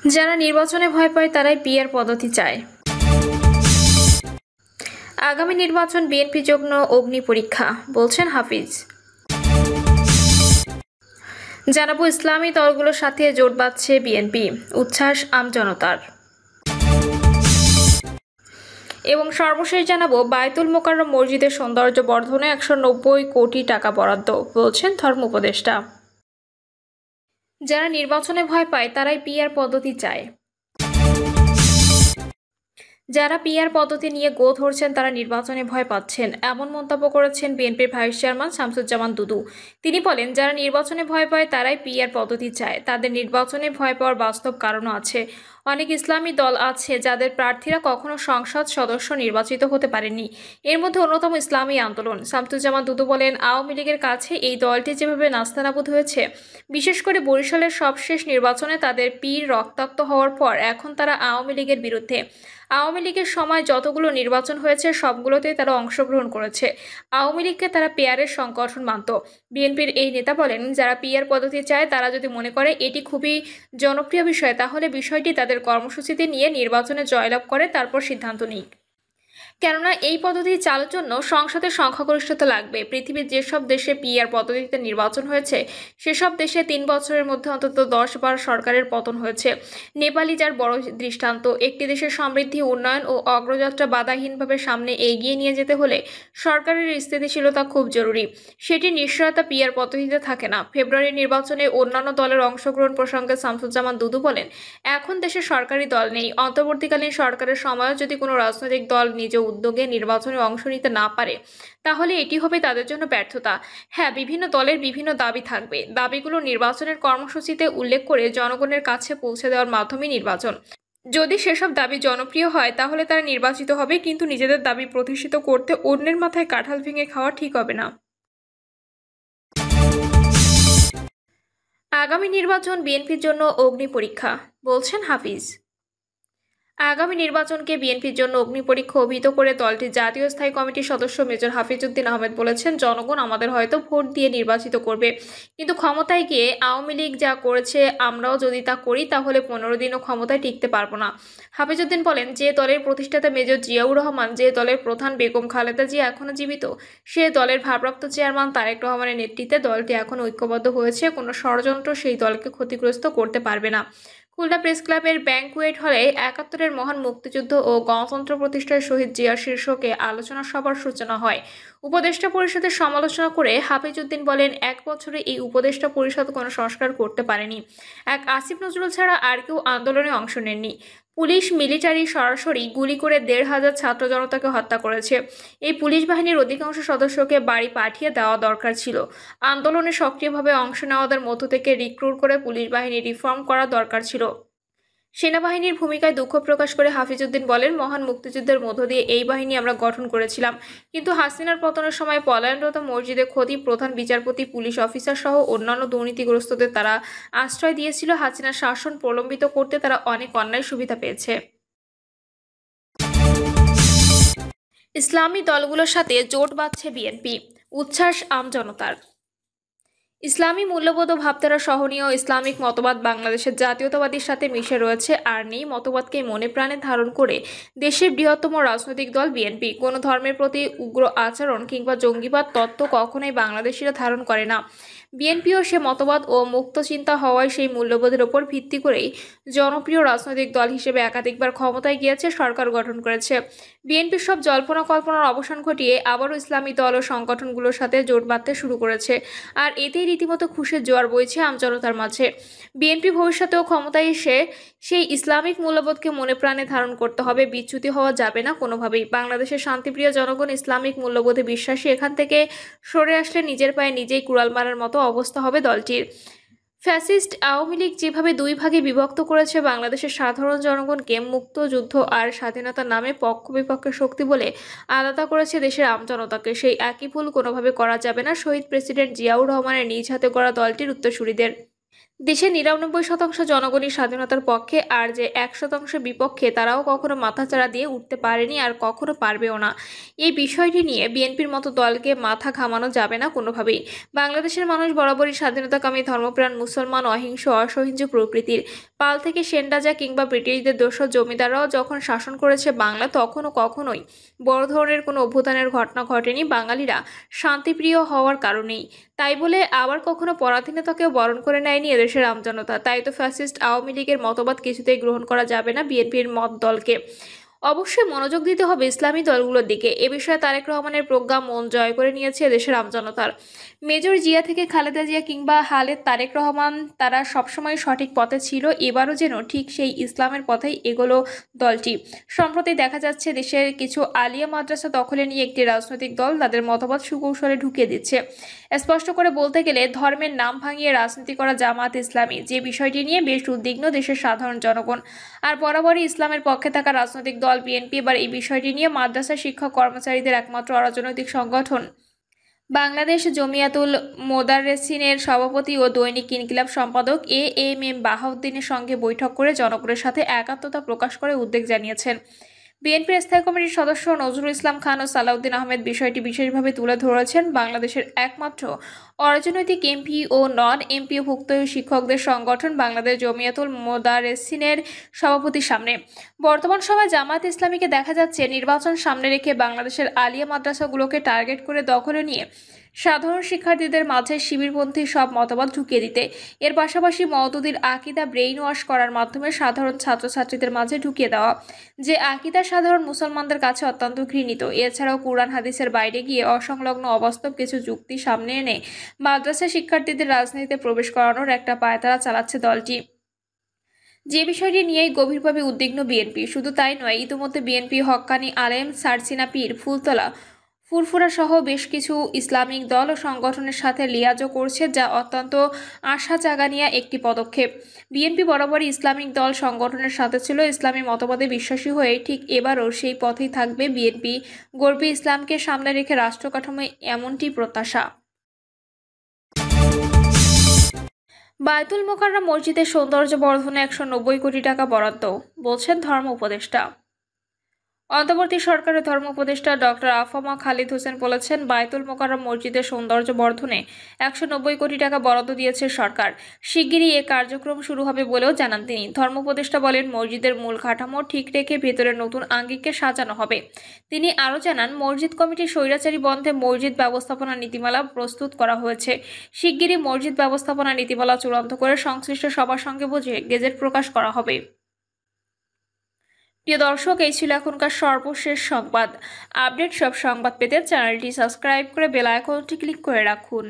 যারা নির্বাচনে ভয় পায় তারাই পিআর পদ্ধতি চায়। আগামী নির্বাচন বিএনপির জন্য অগ্নি পরীক্ষা, বলছেন হাফিজ। জানাবো ইসলামী দলগুলোর সাথে জোট বাঁধছে বিএনপি, উচ্ছ্বাস আমজনতার। এবং সর্বশেষ জানাবো বায়তুল মোকাররম মসজিদের সৌন্দর্য বর্ধনে 190 কোটি টাকা বরাদ্দ, বলছেন ধর্ম উপদেষ্টা। যারা নির্বাচনে ভয় পায় তারাই পিআর পদ্ধতি চায়। যারা পিআর পদ্ধতি নিয়ে গো ধরছেন তারা নির্বাচনে ভয় পাচ্ছেন, এমন মন্তব্য করেছেন বিএনপির ভাইস চেয়ারম্যান শামসুজ্জামান দুদু। তিনি বলেন, যারা নির্বাচনে ভয় পায় তারাই পিআর পদ্ধতি চায়। তাদের নির্বাচনে ভয় পাওয়ার বাস্তব কারণও আছে। অনেক ইসলামী দল আছে যাদের প্রার্থীরা কখনো সংসদ সদস্য নির্বাচিত হতে পারেননি। এর মধ্যে অন্যতম ইসলামী আন্দোলন। শামসুজ্জামান দুদু বলেন, আওয়ামী লীগের কাছে এই দলটি যেভাবে নাস্তানাবুদ হয়েছে, বিশেষ করে বরিশালের সবশেষ নির্বাচনে তাদের পীর রক্তাক্ত হওয়ার পর এখন তারা আওয়ামী লীগের বিরুদ্ধে। আওয়ামী লীগের সময় যতগুলো নির্বাচন হয়েছে সবগুলোতেই তারা অংশগ্রহণ করেছে। আওয়ামী লীগকে তারা পিআরের সংগঠন মানত। বিএনপির এই নেতা বলেন, যারা পিআর পদ্ধতি চায় তারা যদি মনে করে এটি খুবই জনপ্রিয় বিষয়, তাহলে বিষয়টি তাদের কর্মসূচিতে নিয়ে নির্বাচনে জয়লাভ করে তারপর সিদ্ধান্ত নিক। কেননা এই পদ্ধতি চালুর জন্য সংসদের সংখ্যাগরিষ্ঠতা লাগবে। পৃথিবীর যেসব দেশে পিআর পদ্ধতিতে নির্বাচন হয়েছে সেসব দেশে 3 বছরের মধ্যে অন্তত 10 বার সরকারের পতন হয়েছে। নেপালই যার বড় দৃষ্টান্ত। একটি দেশের সমৃদ্ধি, উন্নয়ন ও অগ্রযাত্রা বাধাহীনভাবে সামনে এগিয়ে নিয়ে যেতে হলে সরকারের স্থিতিশীলতা খুব জরুরি। সেটির নিশ্চয়তা পিআর পদ্ধতিতে থাকে না। ফেব্রুয়ারির নির্বাচনে অন্যান্য দলের অংশগ্রহণ প্রসঙ্গে শামসুজ্জামান দুদু বলেন, এখন দেশে সরকারি দল নেই। অন্তর্বর্তীকালীন সরকারের সময়ও যদি কোনো রাজনৈতিক দল নিজ উদ্যোগে নির্বাচনে অংশ নিতে না পারে তাহলে এটি হবে তাদের জন্য ব্যর্থতা। হ্যাঁ, বিভিন্ন দলের বিভিন্ন দাবি থাকবে। দাবিগুলো নির্বাচনের কর্মসূচিতে উল্লেখ করে জনগণের কাছে পৌঁছে দেওয়ার মাধ্যমে নির্বাচন। যদি সেসব দাবি জনপ্রিয় হয় তাহলে তারা নির্বাচিত হবে, কিন্তু নিজেদের দাবি প্রতিষ্ঠিত করতে অন্যের মাথায় কাঁঠাল ভেঙে খাওয়া ঠিক হবে না। আগামী নির্বাচন বিএনপির জন্য অগ্নি পরীক্ষা, বলছেন হাফিজ। আগামী নির্বাচনকে বিএনপির জন্য অগ্নিপরীক্ষা অভিহিত করে দলটির জাতীয় স্থায়ী কমিটির সদস্য মেজর হাফিজউদ্দিন আহমেদ বলেছেন, জনগণ আমাদের হয়তো ভোট দিয়ে নির্বাচিত করবে, কিন্তু ক্ষমতায় গিয়ে আওয়ামী লীগ যা করেছে আমরাও যদি তা করি তাহলে 15 দিনও ক্ষমতায় টিকতে পারবো না। হাফিজউদ্দিন বলেন, যে দলের প্রতিষ্ঠাতা মেজর জিয়াউর রহমান, যে দলের প্রধান বেগম খালেদা জিয়া এখনও জীবিত, সে দলের ভারপ্রাপ্ত চেয়ারম্যান তারেক রহমানের নেতৃত্বে দলটি এখন ঐক্যবদ্ধ হয়েছে। কোনো ষড়যন্ত্র সেই দলকে ক্ষতিগ্রস্ত করতে পারবে না। খুলনা প্রেস ক্লাবের ব্যাংকুয়েট হলে 71-এর মহান মুক্তিযুদ্ধ ও গণতন্ত্র প্রতিষ্ঠায় শহীদ জিয়া শীর্ষকে আলোচনা সভার সূচনা হয়। উপদেষ্টা পরিষদের সমালোচনা করে হাফিজউদ্দিন বলেন, 1 বছরে এই উপদেষ্টা পরিষদ কোনো সংস্কার করতে পারেনি। এক আসিফ নজরুল ছাড়া আর কেউ আন্দোলনে অংশ নেননি। পুলিশ, মিলিটারি সরাসরি গুলি করে 1,500 ছাত্র জনতাকে হত্যা করেছে। এই পুলিশ বাহিনীর অধিকাংশ সদস্যকে বাড়ি পাঠিয়ে দেওয়া দরকার ছিল। আন্দোলনে সক্রিয়ভাবে অংশ নেওয়াদের মধ্য থেকে রিক্রুট করে পুলিশ বাহিনী রিফর্ম করা দরকার ছিল। সেনাবাহিনীর ভূমিকায় দুঃখ প্রকাশ করে হাফিজউদ্দিন বলেন, মহান মুক্তিযুদ্ধের মধ্য দিয়ে এই বাহিনী আমরা গঠন করেছিলাম, কিন্তু হাসিনার পতনের সময় পলায়নরত মসজিদে খতিব, প্রধান বিচারপতি, পুলিশ অফিসার সহ অন্যান্য দুর্নীতিগ্রস্তদের তারা আশ্রয় দিয়েছিল। হাসিনার শাসন প্রলম্বিত করতে তারা অনেক অন্যায় সুবিধা পেয়েছে। ইসলামী দলগুলোর সাথে জোট বাঁধছে বিএনপি, উচ্ছ্বাস আমজনতার। ইসলামী মূল্যবোধ ও ভাবধারা সহনীয় ইসলামিক মতবাদ বাংলাদেশের জাতীয়তাবাদীর সাথে মিশে রয়েছে, আর নেই মতবাদকে মনে প্রাণে ধারণ করে দেশের বৃহত্তম রাজনৈতিক দল বিএনপি। কোনো ধর্মের প্রতি উগ্র আচরণ কিংবা জঙ্গিবাদ তত্ত্ব কখনোই বাংলাদেশিরা ধারণ করে না। বিএনপিও সে মতবাদ ও মুক্ত চিন্তা হওয়ায় সেই মূল্যবোধের ওপর ভিত্তি করেই জনপ্রিয় রাজনৈতিক দল হিসেবে একাধিকবার ক্ষমতায় গিয়েছে, সরকার গঠন করেছে। বিএনপির সব জল্পনা কল্পনার অবসান ঘটিয়ে আবারও ইসলামী দল ও সংগঠনগুলোর সাথে জোট বাঁধতে শুরু করেছে, আর এতেই রীতিমতো খুশির জোয়ার বইছে আমজনতার মাঝে। বিএনপি ভবিষ্যতেও ক্ষমতায় এসে সেই ইসলামিক মূল্যবোধকে মনে প্রাণে ধারণ করতে হবে, বিচ্যুতি হওয়া যাবে না কোনোভাবেই। বাংলাদেশের শান্তিপ্রিয় জনগণ ইসলামিক মূল্যবোধে বিশ্বাসী, এখান থেকে সরে আসলে নিজের পায়ে নিজেই কুড়াল মারার মতো অবস্থা হবে দলটির। ফ্যাসিস্ট আওয়ামী লীগ যেভাবে 2 ভাগে বিভক্ত করেছে বাংলাদেশের সাধারণ জনগণকে, মুক্ত যুদ্ধ আর স্বাধীনতার নামে পক্ষ বিপক্ষের শক্তি বলে আলাদা করেছে দেশের আমজনতাকে, সেই একই ভুল কোনোভাবে করা যাবে না শহীদ প্রেসিডেন্ট জিয়াউর রহমানের নিজ হাতে গড়া দলটির উত্তরসূরিদের। দেশের ৯৯% জনগণই স্বাধীনতার পক্ষে, আর যে ১% বিপক্ষে তারাও কখনো মাথাচাড়া দিয়ে উঠতে পারেনি আর কখনো পারবেও না। এই বিষয়টি নিয়ে বিএনপির মতো দলকে মাথা ঘামানো যাবে না কোনোভাবেই। বাংলাদেশের মানুষ বরাবরই স্বাধীনতাকামী, ধর্মপ্রাণ, মুসলমান, অহিংস, অসহিঞ্চ প্রকৃতির। পাল থেকে সেন রাজা কিংবা ব্রিটিশদের দোসর জমিদাররাও যখন শাসন করেছে বাংলা, তখনও কখনোই বড় ধরনের কোনো অভ্যুত্থানের ঘটনা ঘটেনি বাঙালিরা শান্তিপ্রিয় হওয়ার কারণেই। তাই বলে আবার কখনো পরাধীনতাকেও বরণ করে নেয়নি এদেশের আমজনতা। তাই তো ফ্যাসিস্ট আওয়ামী লীগের মতবাদ কিছুতেই গ্রহণ করা যাবে না বিএনপির মত দলকে। অবশ্যই মনোযোগ দিতে হবে ইসলামী দলগুলোর দিকে। এ বিষয়ে তারেক রহমানের প্রজ্ঞা মন জয় করে নিয়েছে এদেশের আমজনতার। মেজর জিয়া থেকে খালেদা জিয়া কিংবা হালেদ তারেক রহমান, তারা সবসময় সঠিক পথে ছিল। এবারও যেন ঠিক সেই ইসলামের পথেই এগোলো দলটি। সম্প্রতি দেখা যাচ্ছে দেশের কিছু আলিয়া মাদ্রাসা দখলে নিয়ে একটি রাজনৈতিক দল তাদের মতবাদ সুকৌশলে ঢুকিয়ে দিচ্ছে। স্পষ্ট করে বলতে গেলে ধর্মের নাম ভাঙিয়ে রাজনীতি করা জামাত ইসলামী, যে বিষয়টি নিয়ে বেশ উদ্বিগ্ন দেশের সাধারণ জনগণ। আর বরাবরই ইসলামের পক্ষে থাকা রাজনৈতিক দল বিএনপি এবার এই বিষয়টি নিয়ে মাদ্রাসা শিক্ষক কর্মচারীদের একমাত্র অরাজনৈতিক সংগঠন বাংলাদেশ জমিয়াতুল মোদার্রেসিনের সভাপতি ও দৈনিক ইনকিলাব সম্পাদক এএমএম বাহাউদ্দিনের সঙ্গে বৈঠক করে জনগণের সাথে একাত্মতা প্রকাশ করে উদ্বেগ জানিয়েছেন। বিএনপির স্থায়ী কমিটির সদস্য নজরুল ইসলাম খান ও সালাউদ্দিন আহমেদ বিষয়টি বিশেষভাবে তুলে ধরেছেন বাংলাদেশের একমাত্র অরাজনৈতিক এমপি ও নন এমপিওভুক্ত শিক্ষকদের সংগঠন বাংলাদেশ জমিয়াতুল মোদারেসিনের সভাপতির সামনে। বর্তমান সময়ে জামায়াত ইসলামীকে দেখা যাচ্ছে নির্বাচন সামনে রেখে বাংলাদেশের আলিয়া মাদ্রাসাগুলোকে টার্গেট করে দখলে নিয়ে সাধারণ শিক্ষার্থীদের মাঝে শিবিরপন্থী সব মতবাদ ঢুকিয়ে দিতে। এর পাশাপাশি মওদুদির আকিদা ব্রেইন ওয়াশ করার মাধ্যমে সাধারণ ছাত্রছাত্রীদের মাঝে ঢুকিয়ে দেওয়া, যে আকিদা সাধারণ মুসলমানদের কাছে অত্যন্ত ঘৃণিত। এছাড়াও কুরআন হাদিসের বাইরে গিয়ে অসংলগ্ন অবাস্তব কিছু যুক্তি সামনে এনে মাদ্রাসা শিক্ষার্থীদের রাজনীতিতে প্রবেশ করানোর একটা পায়তারা চালাচ্ছে দলটি, যে বিষয়টি নিয়েই গভীরভাবে উদ্বিগ্ন বিএনপি। শুধু তাই নয়, ইতিমধ্যে বিএনপি হক্কানি আলেম, সারসিনা পীর, ফুলতলা, ফুরফুরা সহ বেশ কিছু ইসলামিক দল ও সংগঠনের সাথে লিয়াজও করছে, যা অত্যন্ত আশা জাগানিয়া একটি পদক্ষেপ। বিএনপি বরাবরই ইসলামিক দল সংগঠনের সাথে ছিল। ইসলামী মতবাদে বিশ্বাসী হয়ে ঠিক এবারও সেই পথেই থাকবে বিএনপি। গর্বে ইসলামকে সামনে রেখে রাষ্ট্র কাঠামোয় এমনটি প্রত্যাশা। বায়তুল মোকাররম মসজিদের সৌন্দর্য বর্ধনে ১৯০ কোটি টাকা বরাদ্দ, বলছেন ধর্ম উপদেষ্টা। অন্তর্বর্তী সরকারের ধর্ম উপদেষ্টা ডক্টর আফামা খালিদ হোসেন বলেছেন, বায়তুল মোকাররম মসজিদের সৌন্দর্য বর্ধনে ১৯০ কোটি টাকা বরাদ্দ দিয়েছে সরকার। শিগগিরই এ কার্যক্রম শুরু হবে বলেও জানান তিনি। ধর্ম উপদেষ্টা বলেন, মসজিদের মূল কাঠামো ঠিক রেখে ভেতরে নতুন আঙ্গিকে সাজানো হবে। তিনি আরও জানান, মসজিদ কমিটির স্বৈরাচারী বন্ধে মসজিদ ব্যবস্থাপনা নীতিমালা প্রস্তুত করা হয়েছে। শিগগিরই মসজিদ ব্যবস্থাপনা নীতিমালা চূড়ান্ত করে সংশ্লিষ্ট সবার সঙ্গে বুঝে গেজেট প্রকাশ করা হবে। প্রিয় দর্শক, এই ছিল এখনকার সর্বশেষ সংবাদ। আপডেট সব সংবাদ পেতে চ্যানেলটি সাবস্ক্রাইব করে বেল আইকনটি ক্লিক করে রাখুন।